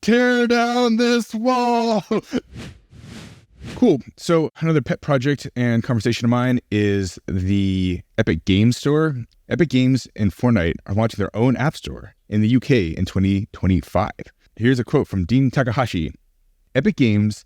tear down this wall. Cool. So another pet project and conversation of mine is the Epic Games Store. Epic Games and Fortnite are launching their own app store in the UK in 2025. Here's a quote from Dean Takahashi. Epic Games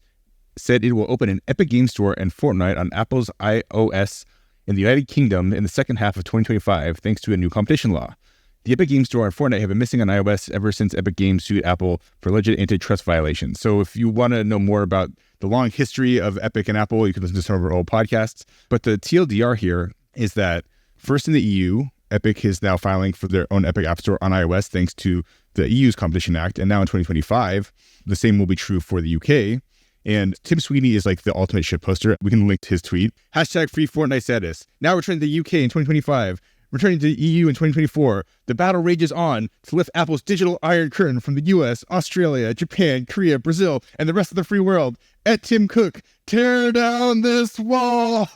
said it will open an Epic Games Store and Fortnite on Apple's iOS in the United Kingdom in the second half of 2025, thanks to a new competition law. The Epic Games Store and Fortnite have been missing on iOS ever since Epic Games sued Apple for alleged antitrust violations. So if you want to know more about the long history of Epic and Apple, you can listen to some of our old podcasts. But the TLDR here is that first in the EU, Epic is now filing for their own Epic App Store on iOS thanks to the EU's Competition Act. And now in 2025, the same will be true for the UK. And Tim Sweeney is like the ultimate shitposter. We can link to his tweet. Hashtag free Fortnite status. Now returning to the UK in 2025. Returning to the EU in 2024, the battle rages on to lift Apple's digital iron curtain from the US, Australia, Japan, Korea, Brazil, and the rest of the free world. At Tim Cook, tear down this wall.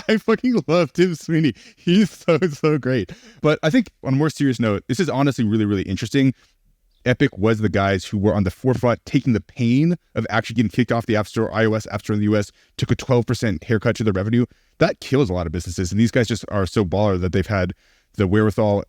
I fucking love Tim Sweeney. He's so great. But I think on a more serious note, this is honestly really, really interesting. Epic was the guys who were on the forefront taking the pain of actually getting kicked off the App Store, iOS App Store in the US, took a 12% haircut to their revenue. That kills a lot of businesses. And these guys just are so baller that they've had the wherewithal,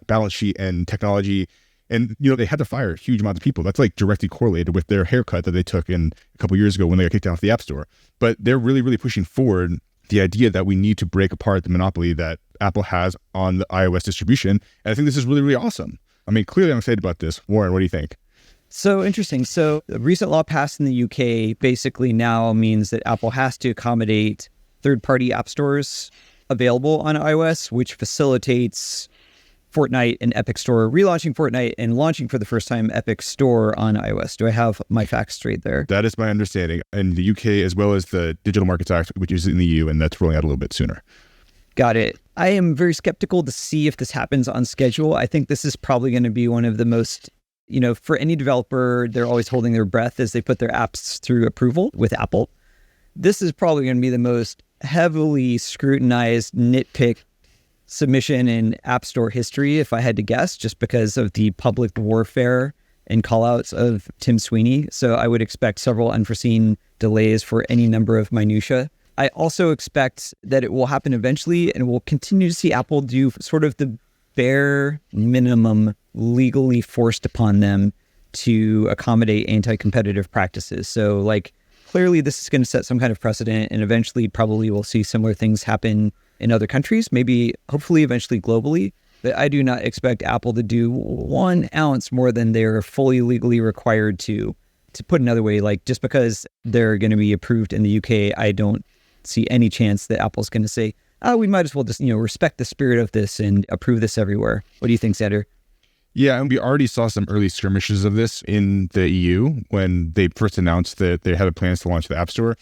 balance sheet, and technology. And, they had to fire a huge amount of people. That's like directly correlated with their haircut that they took in a couple years ago when they got kicked off the App Store. But they're really, really pushing forward the idea that we need to break apart the monopoly that Apple has on the iOS distribution. And I think this is really, really awesome. I mean, clearly I'm excited about this. Warren, what do you think? So interesting. So the recent law passed in the UK basically now means that Apple has to accommodate third-party app stores available on iOS, which facilitates Fortnite and Epic Store relaunching Fortnite and launching for the first time Epic Store on iOS. Do I have my facts straight there? That is my understanding. In the UK, as well as the Digital Markets Act, which is in the EU, and that's rolling out a little bit sooner. Got it. I am very skeptical to see if this happens on schedule. I think this is probably going to be one of the most, for any developer, they're always holding their breath as they put their apps through approval with Apple. This is probably going to be the most heavily scrutinized, nitpick submission in App Store history, if I had to guess, just because of the public warfare and callouts of Tim Sweeney. So I would expect several unforeseen delays for any number of minutia. I also expect that it will happen eventually, and we'll continue to see Apple do sort of the bare minimum legally forced upon them to accommodate anti-competitive practices. So clearly this is going to set some kind of precedent, and eventually probably we'll see similar things happen in other countries, maybe hopefully eventually globally. But I do not expect Apple to do 1 ounce more than they're fully legally required to. To put another way, just because they're going to be approved in the UK, I don't see any chance that Apple's going to say, we might as well just, respect the spirit of this and approve this everywhere. What do you think, Xander? Yeah, and we already saw some early skirmishes of this in the EU when they first announced that they had plans to launch the App Store.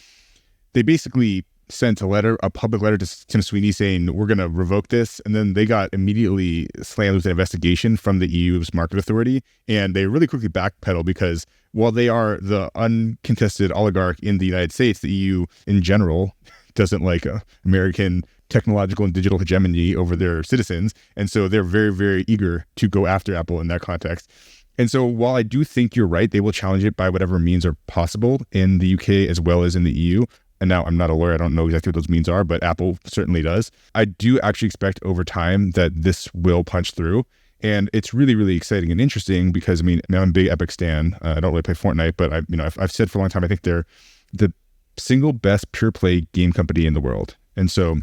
They basically sent a public letter to Tim Sweeney saying, we're going to revoke this. And then they got immediately slammed with an investigation from the EU's market authority. And they really quickly backpedal because while they are the uncontested oligarch in the United States, the EU in general doesn't like American technological and digital hegemony over their citizens. And so they're very, very eager to go after Apple in that context. And so while I do think you're right, they will challenge it by whatever means are possible in the UK as well as in the EU. And now I'm not a lawyer. I don't know exactly what those means are, but Apple certainly does. I do actually expect over time that this will punch through. And it's really, really exciting and interesting because, I'm a big Epic stan. I don't really play Fortnite, but I've said for a long time, I think they're the single best pure play game company in the world. And so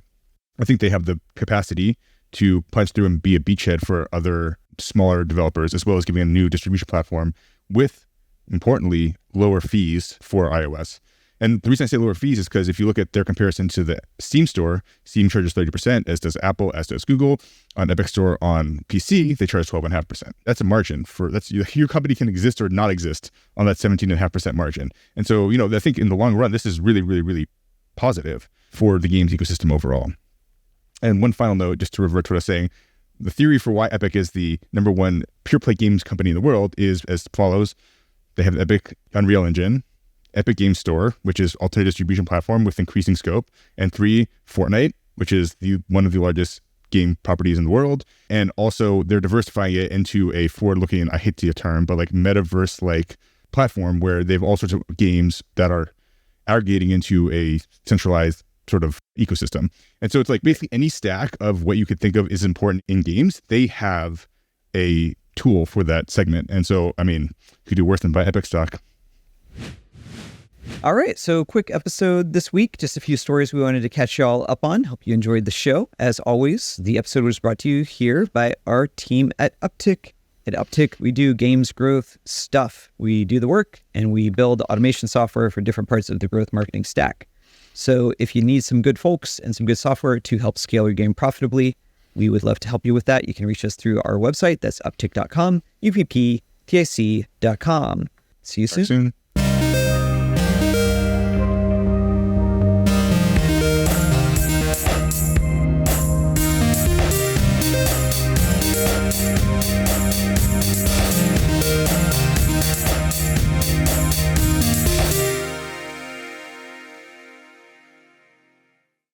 I think they have the capacity to punch through and be a beachhead for other smaller developers, as well as giving a new distribution platform with, importantly, lower fees for iOS. And the reason I say lower fees is because if you look at their comparison to the Steam Store, Steam charges 30%, as does Apple, as does Google. On Epic Store on PC, they charge 12.5%. That's a margin your company can exist or not exist on that 17.5% margin. And so, I think in the long run, this is really, really, really positive for the games ecosystem overall. And one final note, just to revert to what I was saying, the theory for why Epic is the number one pure play games company in the world is as follows. They have the Epic Unreal Engine, Epic Games Store, which is alternate distribution platform with increasing scope, and 3, Fortnite, which is one of the largest game properties in the world. And also they're diversifying it into a forward-looking, I hate the term, but like metaverse-like platform where they have all sorts of games that are aggregating into a centralized sort of ecosystem. And so it's like basically any stack of what you could think of is important in games, they have a tool for that segment. And so, I mean, you could do worse than buy Epic stock. All right, so quick episode this week. Just a few stories we wanted to catch y'all up on. Hope you enjoyed the show. As always, the episode was brought to you here by our team at Uptick. At Uptick, we do games growth stuff. We do the work and we build automation software for different parts of the growth marketing stack. So if you need some good folks and some good software to help scale your game profitably, we would love to help you with that. You can reach us through our website. That's uptick.com, upptic.com. See you soon.